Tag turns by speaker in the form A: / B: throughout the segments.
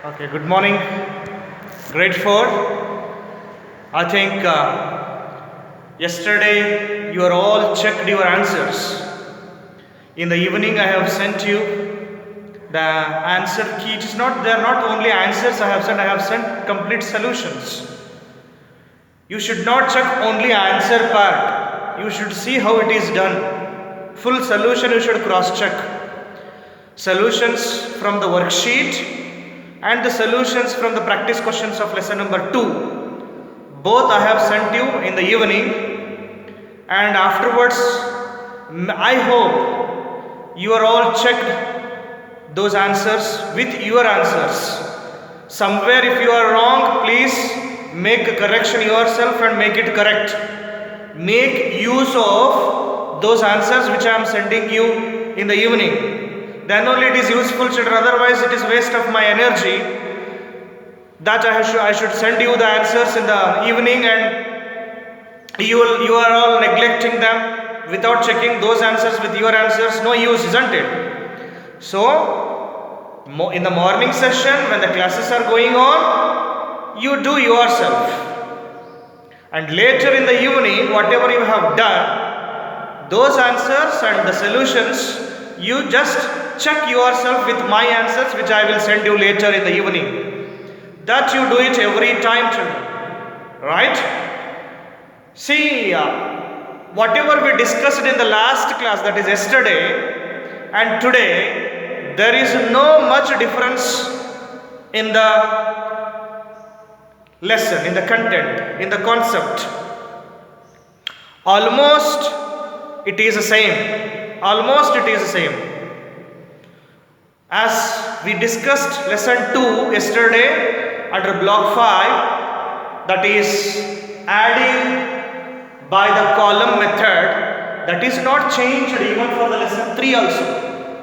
A: Okay, good morning, grade 4. I think yesterday you are all checked your answers. In the evening I have sent you the answer key. It is not, they are not only answers I have sent complete solutions. You should not check only answer part. You should see how it is done. Full solution you should cross check. Solutions from the worksheet and the solutions from the practice questions of lesson number 2. Both I have sent you in the evening, and afterwards I hope you are all checked those answers with your answers. Somewhere if you are wrong, please make a correction yourself and make it correct. Make use of those answers which I am sending you in the evening. Then only it is useful, children. Otherwise it is waste of my energy that I should send you the answers in the evening and you are all neglecting them without checking those answers with your answers. No use, isn't it? So in the morning session when the classes are going on, you do yourself, and later in the evening whatever you have done, those answers and the solutions, you just check yourself with my answers which I will send you later in the evening. That you do it every time, children. Right? See, whatever we discussed in the last class, that is yesterday and today, there is no much difference in the lesson, in the content, in the concept. Almost it is the same. Almost it is the same. As we discussed lesson 2 yesterday under block 5, that is adding by the column method, that is not changed even for the lesson 3 also.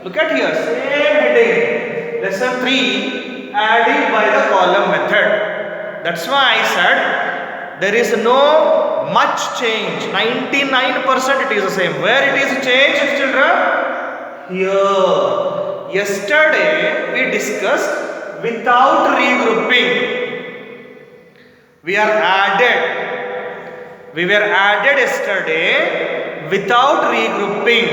A: Look at here, same heading, lesson 3, adding by the column method. That's why I said there is no much change. 99% it is the same. Where it is changed, children? Here. Yesterday we discussed without regrouping. We were added yesterday without regrouping.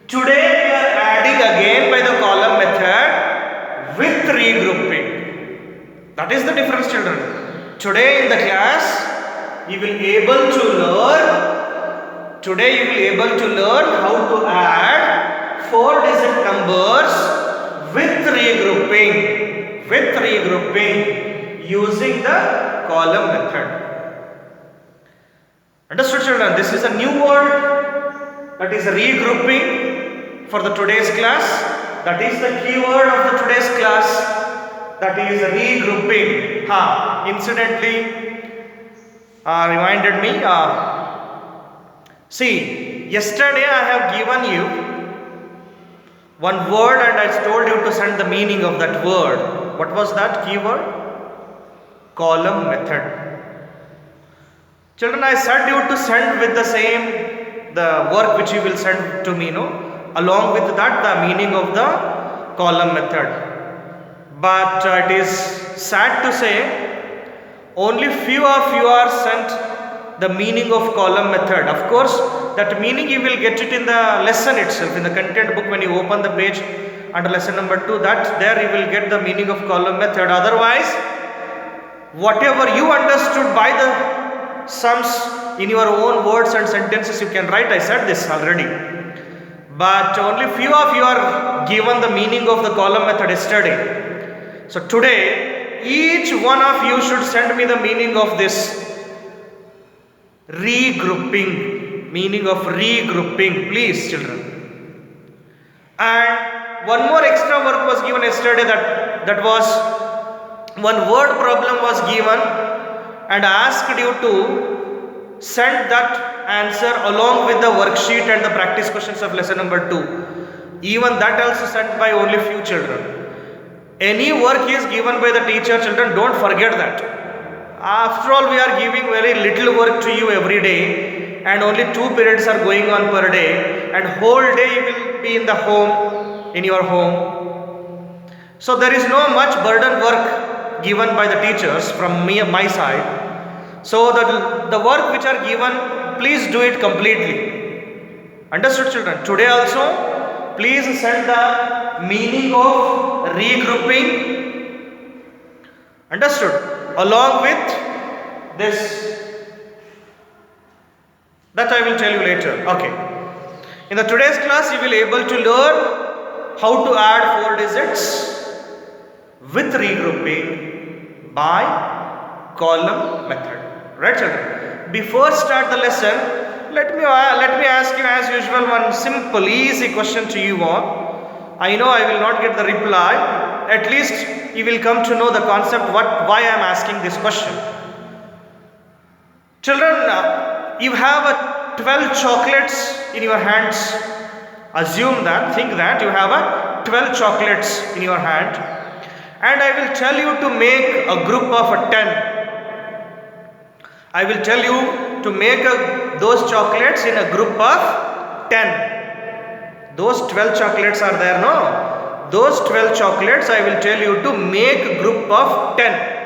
A: Today we are adding again by the column method with regrouping. That is the difference, children. Today in the class you will able to learn how to add 4-digit numbers with regrouping using the column method. Understood, children? This is a new word, that is regrouping for the today's class. That is the keyword of the today's class, that is regrouping. Incidentally reminded me, see, yesterday I have given you one word and I told you to send the meaning of that word. What was that keyword? Column method. Children, I said you to send with the work which you will send to me, along with that the meaning of the column method. But it is sad to say only few of you are sent the meaning of column method. Of course, that meaning you will get it in the lesson itself, in the content book. When you open the page under lesson number 2, that there you will get the meaning of column method. Otherwise, whatever you understood by the sums in your own words and sentences you can write. I said this already. But only few of you are given the meaning of the column method yesterday. So today, each one of you should send me the meaning of this regrouping, please, children. And one more extra work was given yesterday, that was one word problem was given and asked you to send that answer along with the worksheet and the practice questions of lesson number 2. Even that also sent by only few children. Any work is given by the teacher, children, don't forget that. After all, we are giving very little work to you every day, and only 2 periods are going on per day, and whole day you will be in your home. So there is no much burden work given by the teachers from my side. So the work which are given, please do it completely. Understood, children? Today also, please send the meaning of regrouping. Understood? Along with this, that I will tell you later. Okay. In the today's class, you will able to learn how to add 4 digits with regrouping by column method. Right, children? Before start the lesson, let me ask you as usual one simple easy question to you all. I know I will not get the reply. At least you will come to know the concept why I am asking this question. Children, you have a 12 chocolates in your hands. Think that you have a 12 chocolates in your hand, and I will tell you to make a group of 10. I will tell you to make those chocolates in a group of 10. Those 12 chocolates are there, no? Those 12 chocolates I will tell you to make a group of 10.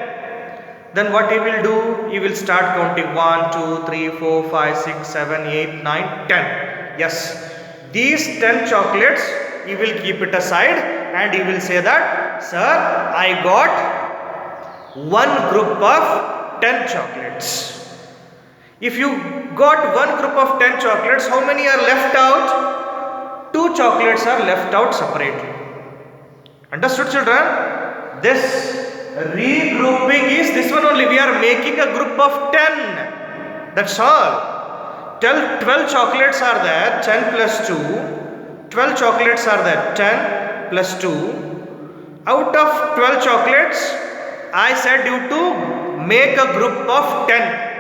A: Then what you will do? You will start counting 1, 2, 3, 4, 5, 6, 7, 8, 9, 10. Yes. These 10 chocolates you will keep it aside and you will say that, sir, I got one group of 10 chocolates. If you got one group of 10 chocolates, how many are left out? 2 chocolates are left out separately. Understood, children? This regrouping is this one only. We are making a group of 10. That's all. 12 chocolates are there, 10 plus 2. 12 chocolates are there, 10 plus 2. Out of 12 chocolates, I said you to make a group of 10.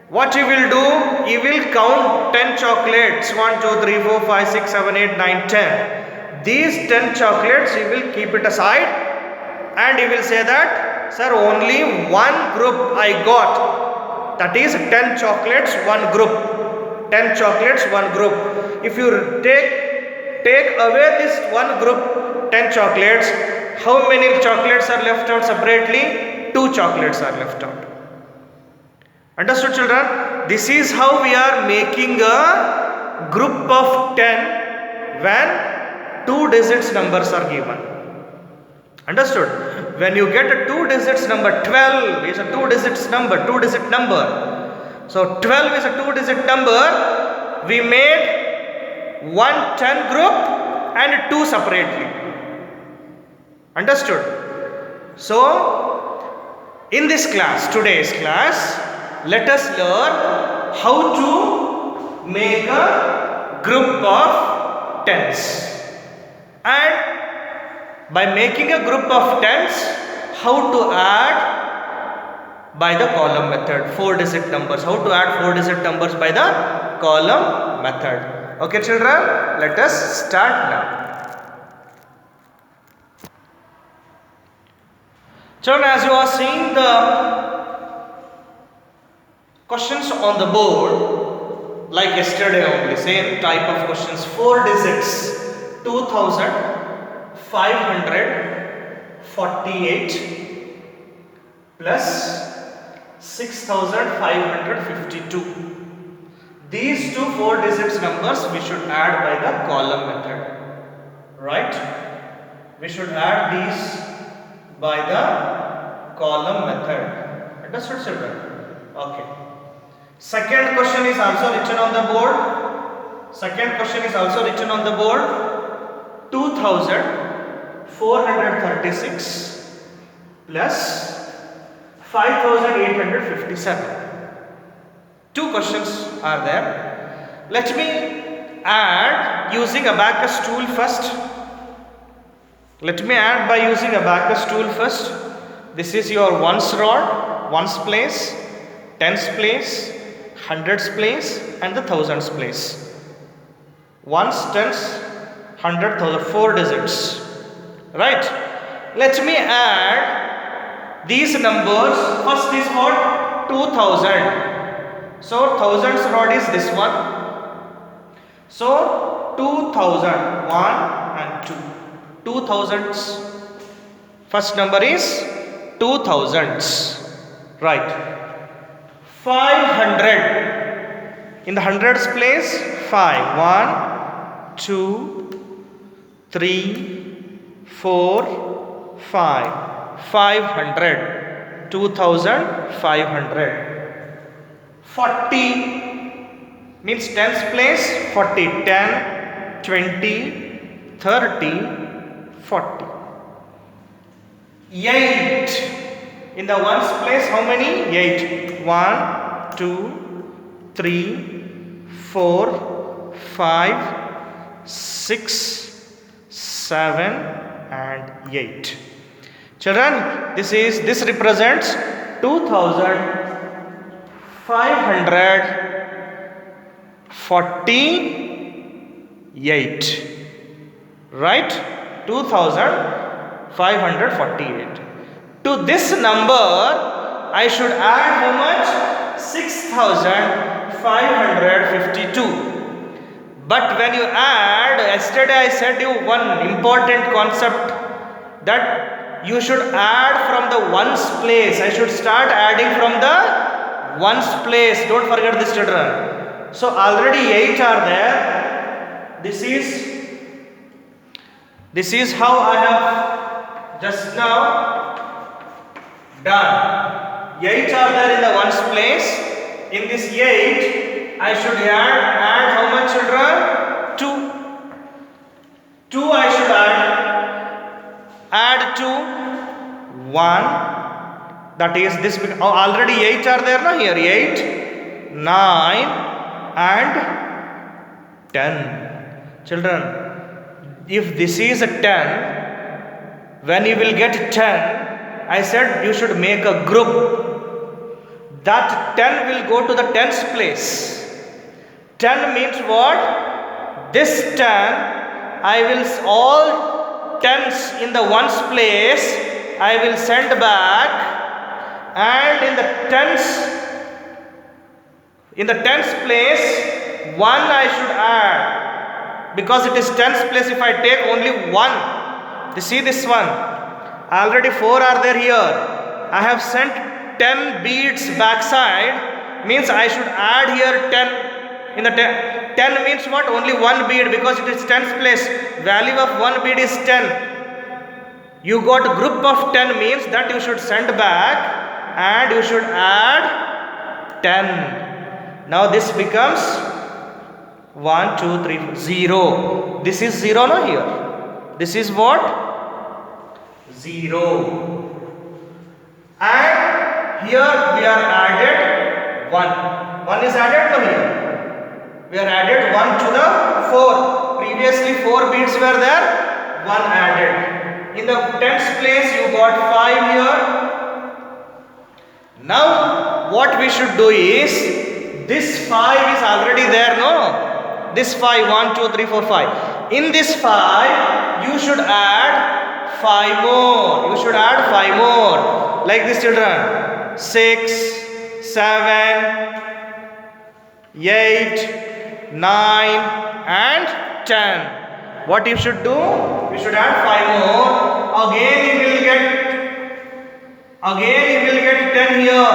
A: What you will do? You will count 10 chocolates. 1, 2, 3, 4, 5, 6, 7, 8, 9, 10. These 10 chocolates you will keep it aside and you will say that, sir, only one group I got. That is 10 chocolates, one group. 10 chocolates, one group. If you take away this one group, 10 chocolates, how many chocolates are left out separately? 2 chocolates are left out. Understood, children? This is how we are making a group of 10 when 2 digits numbers are given. Understood? When you get a 2 digits number, 12 is a 2 digits number, 2 digit number. So 12 is a 2 digit number. We made 1 10 group and 2 separately. Understood? So in this class, today's class, let us learn how to make a group of tens. And by making a group of tens, how to add by the column method, 4 digit numbers. How to add 4 digit numbers by the column method. Okay, children, let us start now. Children, as you are seeing the questions on the board, like yesterday only, same type of questions, 4 digits, 2548 plus 6552. These 2 4 digits numbers we should add by the column method, right? We should add these by the column method. Understood, children? Okay. Second question is also written on the board. 2436 plus 5857. 2 questions are there. Let me add using abacus tool first. Let me add by using abacus tool first. This is your ones rod, ones place, tens place, hundreds place and the thousands place. Ones, tens, 100,000, 4 digits. Right? Let me add these numbers. First is what? 2000. So thousands rod is this one. So 2000, 1 and 2. Two thousands. First number is two thousands. Right. 500. In the hundreds place, 5. 1, 2, 3, 4, 5. 500. 2500. 40 means tens place, 40. 10, 20, 30, 40. 8. In the ones place, how many? 8. 1, 2, 3, 4, 5, 6, 7 and 8. Children, this represents 2548. Right? 2548. To this number I should add how much? 6552. But when you add, yesterday I said you one important concept, that you should add from the ones place. I should start adding from the ones place. Don't forget this, children. So already 8 are there. This is how I have just now done. 8 are there in the ones place. In this 8 I should add how much, children? 2. 2 I should add 2, 1, that is this. Already 8 are there now here. 8, 9 and 10. Children, if this is a 10, when you will get 10, I said you should make a group. That 10 will go to the tens place. 10 means what? This 10, I will all tens in the ones place I will send back, and in the tens place 1 I should add, because it is tens place. If I take only 1, you see this one, already 4 are there here. I have sent 10 beads backside, means I should add here 10. In the 10 means what? Only 1 bead, because it is tens place. Value of 1 bead is 10. You got group of 10 means that you should send back and you should add 10. Now this becomes 1, 2, 3, 4, 0. This is 0 now here. This is what? 0. And here we are added 1. 1 is added now here. We are added 1 to the 4. Previously 4 beads were there, 1 added. In the tens place you got 5 here. Now what we should do is, this 5 is already there, no? This 5, 1, 2, 3, 4, 5. In this 5 you should add 5 more. You should add 5 more. Like this, children. 6, 7, 8, 9 and 10. What you should do? You should add 5 more. Again you will get 10 here.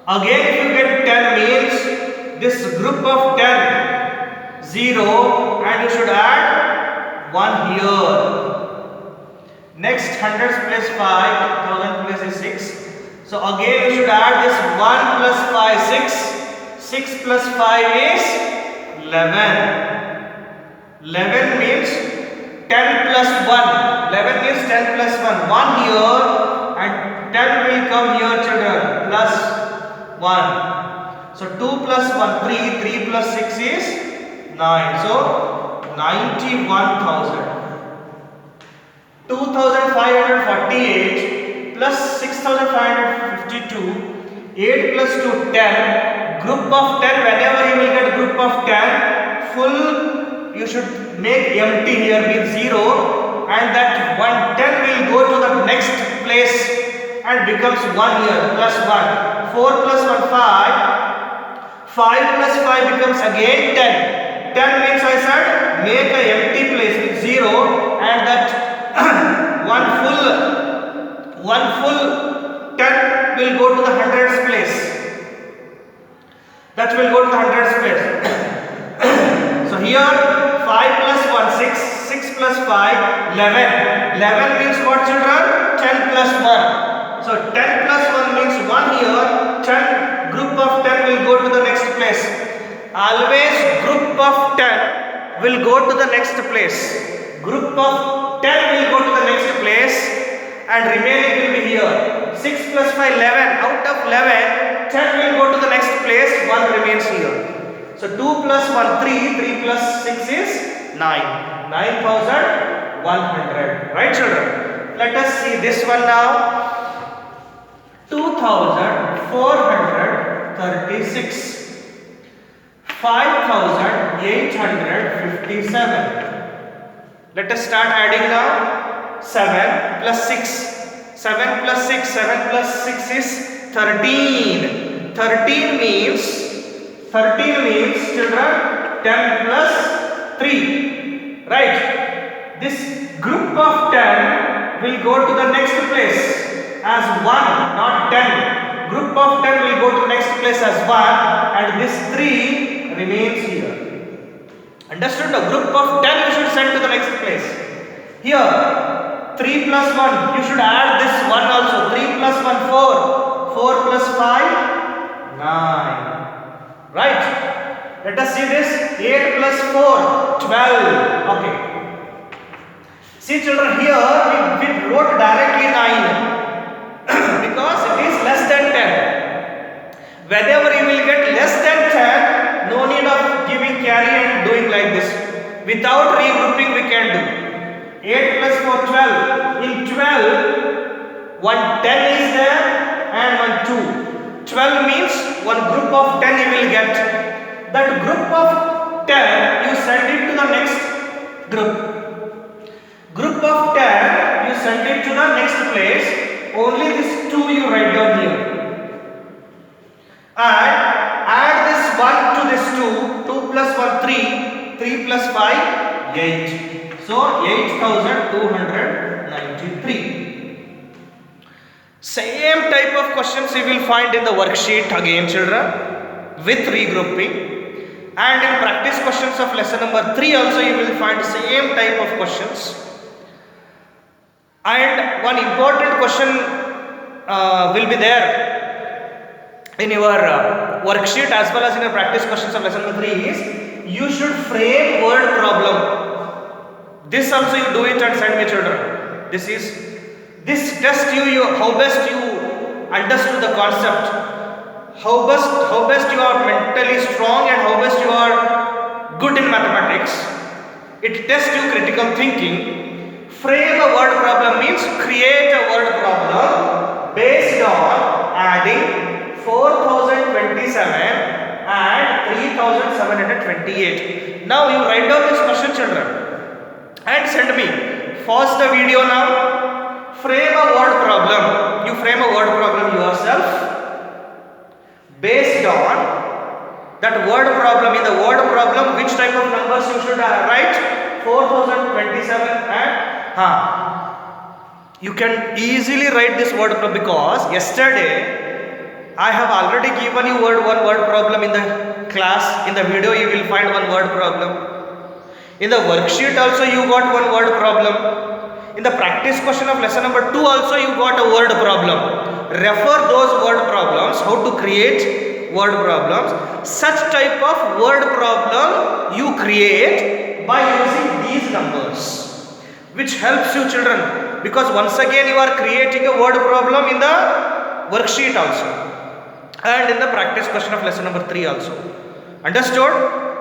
A: Again if you get 10 means this group of 10, 0, and you should add 1 here. Next, hundreds place 5, 1000 place is 6. So again you should add this 1 plus 5, 6. 6 plus 5 is 11. 11 means 10 plus 1. 11 means 10 plus 1. 1 here and 10 will come here, children. Plus 1. So 2 plus 1, 3. 3 plus 6 is 9. So 91,000. 2,548 plus 6,552. 8 plus 2, 10. Group of 10. Whenever you will get group of 10, full you should make empty here, means 0, and that 10 will go to the next place and becomes 1 here, plus 1. 4 plus 1, 5. 5 plus 5 becomes again 10. 10 means I said make a empty place with 0 and that one full 10 will go to the hundreds place. That will go to the hundreds place. So here 5 plus 1 6, 6 plus 5 11. 11 means what children? 10 plus 1. So 10 plus 1 means 1 here. 10 group of 10 will go to the next place. Always group of 10 will go to the next place. Group of 10 will go to the next place and remaining will be here. 6 plus 5 11. Out of 11 10 will go to the next place. 1 remains here. So 2 plus 1 3. 3 plus 6 is 9. 9,100. Right children? Let us see this one now. 2,436. 5,857. Let us start adding now. 7 plus 6. 7 plus 6. 7 plus 6 is 13. 13 means children 10 plus 3. Right? This group of 10 will go to the next place as 1, not 10. Group of 10 will go to the next place as 1 and this 3 remains here. Understood? The group of 10 you should send to the next place. Here 3 plus 1 you should add this 1 also. 3 plus 1 4. 4 plus 5 9. Right? Let us see this. 8 plus 4 12. Okay. See children, here we wrote directly 9 because it is less than 10. Whenever you will get less than 10, no need of giving carry and doing like this. Without regrouping we can do. 8 plus 4 12. In 12 one 10 is there and one 2. 12 means one group of 10 you will get. That group of 10 you send it to the next group. Group of 10 you send it to the next place. Only this 2 you write down here. And add this 1 to this 2. 2 plus 1 3. 3 plus 5 8. So 8,293. Same type of questions you will find in the worksheet again children with regrouping, and in practice questions of lesson number 3 also you will find same type of questions. And one important question will be there in your worksheet as well as in your practice questions of lesson number 3 is you should frame word problem. This also you do it and send me children. This test you how best you understood the concept, how best you are mentally strong and how best you are good in mathematics. It tests you critical thinking. Frame a word problem means create a word problem based on adding 4,027 and 3,728. Now you write down this question children and send me. Pause the video now. Frame a word problem. You frame a word problem yourself based on that word problem. In the word problem, which type of numbers you should write? 4,027 and you can easily write this word problem because yesterday I have already given you one word problem in the class. In the video you will find one word problem. In the worksheet also you got one word problem. In the practice question of lesson number 2 also you got a word problem. Refer those word problems, how to create word problems. Such type of word problem you create by using these numbers, which helps you children, because once again you are creating a word problem in the worksheet also and in the practice question of lesson number 3 also. Understood?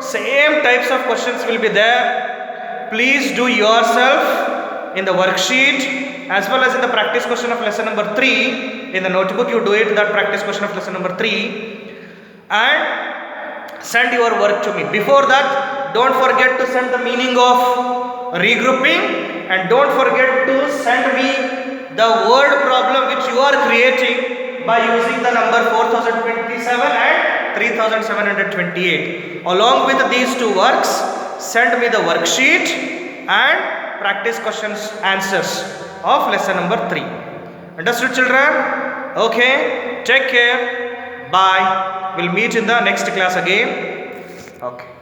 A: Same types of questions will be there. Please do yourself in the worksheet as well as in the practice question of lesson number 3. In the notebook you do it, that practice question of lesson number 3, and send your work to me. Before that, don't forget to send the meaning of regrouping and don't forget to send me the word problem which you are creating by using the number 4027 and 3728. Along with these two works, send me the worksheet and practice questions answers of lesson number 3. Understood, children? Okay, take care. Bye. We'll meet in the next class again. Okay.